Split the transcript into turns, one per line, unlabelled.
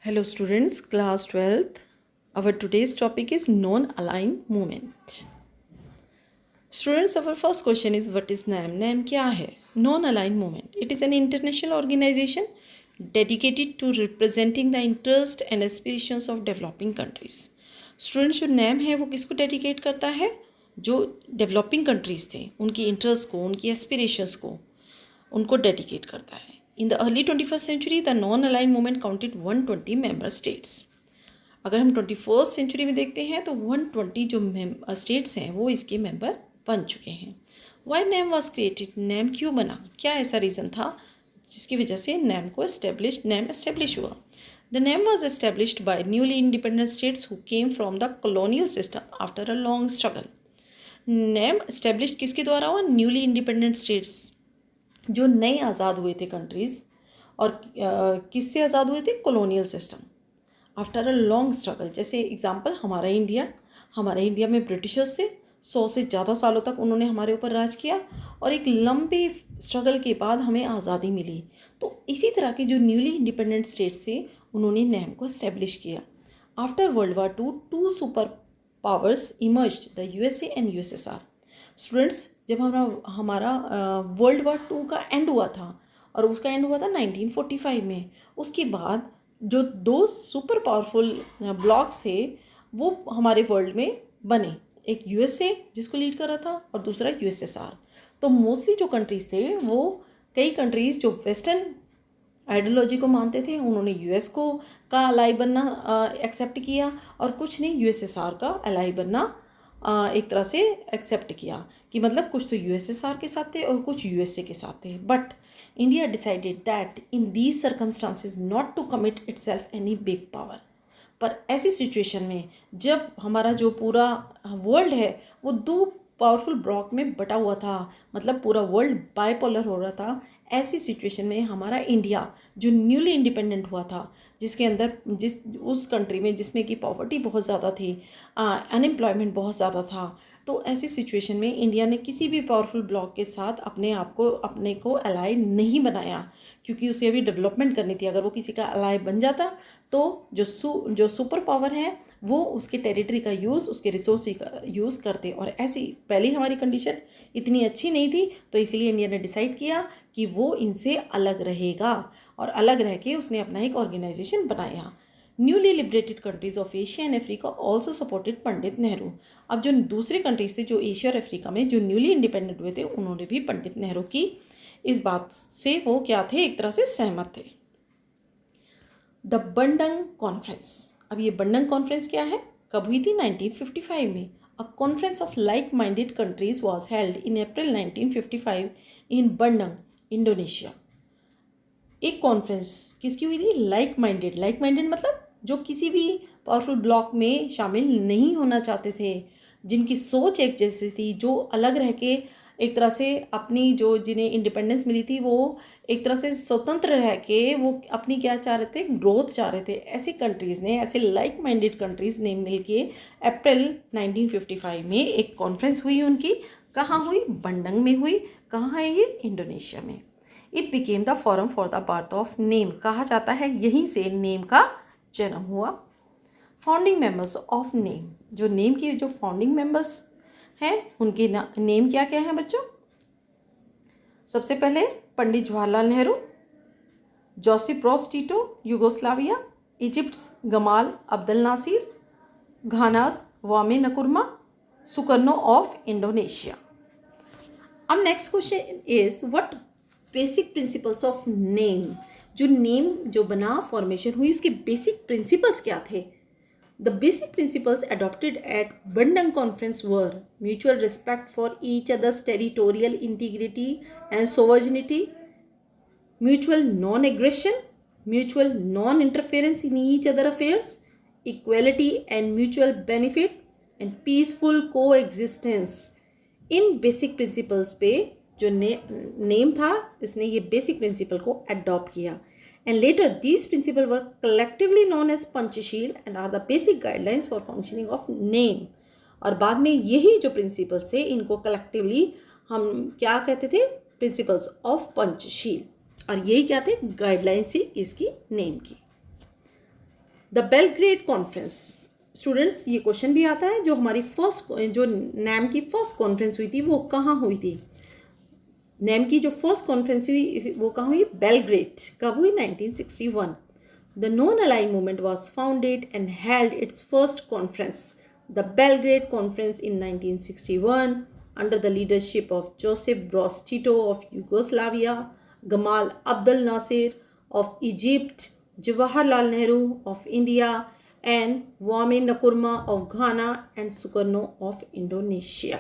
Hello students, class 12th. Our today's topic is non-aligned movement. Students, our first question is what is NAM? NAM क्या है? Non-aligned movement. It is an international organization dedicated to representing the interest and aspirations of developing countries. Students, जो NAM है वो किसको dedicate करता है? जो developing countries थे उनकी इंटरेस्ट को, उनकी एस्पिरेशंस को उनको डेडिकेट करता है. In the early 21st century, the non-aligned movement counted 120 member states. अगर हम 21st century में देखते हैं तो 120 जो स्टेट्स हैं वो इसके मेंबर बन चुके हैं. Why NAM was created? NAM क्यों बना? क्या ऐसा रीज़न था जिसकी वजह से NAM establish हुआ? The NAM was established by newly independent states who came from the colonial system after a long struggle. NAM established किसके द्वारा हुआ? न्यूली इंडिपेंडेंट स्टेट्स जो नए आज़ाद हुए थे कंट्रीज़ और किससे आज़ाद हुए थे? Colonial system after a long struggle. जैसे एग्जांपल हमारा इंडिया में ब्रिटिशर्स से 100 से ज़्यादा सालों तक उन्होंने हमारे ऊपर राज किया और एक लंबे स्ट्रगल के बाद हमें आज़ादी मिली. तो इसी तरह के जो न्यूली इंडिपेंडेंट स्टेट्स थे उन्होंने नैम को इस्टेब्लिश किया. After world war two super powers emerged, the USA and USSR. Students, जब हमारा वर्ल्ड वार 2 का एंड हुआ था और उसका एंड हुआ था 1945 में, उसके बाद जो दो सुपर पावरफुल ब्लॉक्स थे वो हमारे वर्ल्ड में बने. एक यूएसए जिसको लीड कर रहा था और दूसरा यूएसएसआर. तो मोस्टली जो कंट्रीज़ थे वो कई कंट्रीज़ जो वेस्टर्न आइडियोलॉजी को मानते थे उन्होंने यूएस को का अलाई बनना एक्सेप्ट किया और कुछ ने यूएसएसआर का अलाई बनना एक तरह से एक्सेप्ट किया कि मतलब कुछ तो यूएसएसआर के साथ थे और कुछ यूएसए के साथ थे. But India decided that in these circumstances not to commit itself any big power. पर ऐसी सिचुएशन में जब हमारा जो पूरा वर्ल्ड है वो दो पावरफुल ब्लॉक में बटा हुआ था, मतलब पूरा वर्ल्ड बाइपोलर हो रहा था, ऐसी सिचुएशन में हमारा इंडिया जो न्यूली इंडिपेंडेंट हुआ था जिसके अंदर उस कंट्री में जिसमें कि पॉवर्टी बहुत ज़्यादा थी, अनएम्प्लॉयमेंट बहुत ज़्यादा था, तो ऐसी सिचुएशन में इंडिया ने किसी भी पावरफुल ब्लॉक के साथ अपने को अलाई नहीं बनाया क्योंकि उसे अभी डेवलपमेंट करनी थी. अगर वो किसी का अलाई बन जाता तो जो सुपर पावर है वो उसके टेरिटरी का यूज़, उसके रिसोर्स का यूज़ करते. और ऐसी पहले हमारी कंडीशन इतनी अच्छी नहीं थी तो इसीलिए इंडिया ने डिसाइड किया कि वो इनसे अलग रहेगा और अलग रह के उसने अपना एक ऑर्गेनाइजेशन बनाया. Newly liberated countries of Asia and Africa also supported Pandit Nehru. अब जो दूसरे कंट्रीज थे जो एशिया और अफ्रीका में जो न्यूली इंडिपेंडेंट हुए थे उन्होंने भी पंडित नेहरू की इस बात से वो क्या थे, एक तरह से सहमत थे. The Bandung conference. अब ये बंडंग कॉन्फ्रेंस क्या है, कब हुई थी? 1955 में. A conference of like minded countries was held in April 1955 in Bandung, Indonesia. एक कॉन्फ्रेंस किसकी हुई थी? लाइक माइंडेड मतलब जो किसी भी पावरफुल ब्लॉक में शामिल नहीं होना चाहते थे, जिनकी सोच एक जैसी थी, जो अलग रह के एक तरह से अपनी जो जिन्हें इंडिपेंडेंस मिली थी वो एक तरह से स्वतंत्र रह के वो अपनी क्या चाह रहे थे? ग्रोथ चाह रहे थे. ऐसी कंट्रीज़ ने, ऐसे लाइक माइंडेड कंट्रीज़ ने मिल के अप्रैल 1955 में एक कॉन्फ्रेंस हुई उनकी. कहाँ हुई? बंडंग में हुई. कहाँ है ये? इंडोनेशिया में. It became the forum for the birth of name. कहा जाता है यहीं से नेम का जन्म हुआ. Founding members of NAM. जो नेम की जो फाउंडिंग मेंबर्स हैं उनके नेम क्या क्या हैं बच्चों? सबसे पहले Pandit Jawaharlal Nehru, Joseph Broz Tito Yugoslavia, Egypt's Gamal Abdel Nasser, Ghana's Kwame Nkrumah, Sukarno of Indonesia. अब next question is what basic principles of NAM. जो नेम जो बना फॉर्मेशन हुई उसके बेसिक प्रिंसिपल्स क्या थे? The basic principles adopted at Bandung conference were mutual respect for each others territorial integrity and sovereignty, mutual non aggression, mutual non interference in each other affairs, equality and mutual benefit and peaceful coexistence. In basic principles पे जो NAM था इसने ये basic principle को adopt किया. And later these principle were collectively known as Panchsheel and are the basic guidelines for functioning of NAM. और बाद में यही जो प्रिंसिपल्स थे इनको कलेक्टिवली हम क्या कहते थे? Principles of Panchsheel. और यही क्या थे? गाइडलाइंस थी इसकी नेम की. द बेलग्रेड कॉन्फ्रेंस, स्टूडेंट्स ये क्वेश्चन भी आता है, जो हमारी जो नैम की फर्स्ट कॉन्फ्रेंस हुई थी वो कहाँ हुई थी? नैम की जो फर्स्ट कॉन्फ्रेंस हुई वो कहाँ हुई? बेलग्रेड। कब हुई? 1961। The non align movement was founded and held it's first conference, the Belgrade conference, in 1961 under the leadership of Joseph Broz Tito of Yugoslavia, Gamal Abdel Nasser of Egypt, Jawaharlal Nehru of India, and Kwame Nkrumah of Ghana and Sukarno of Indonesia.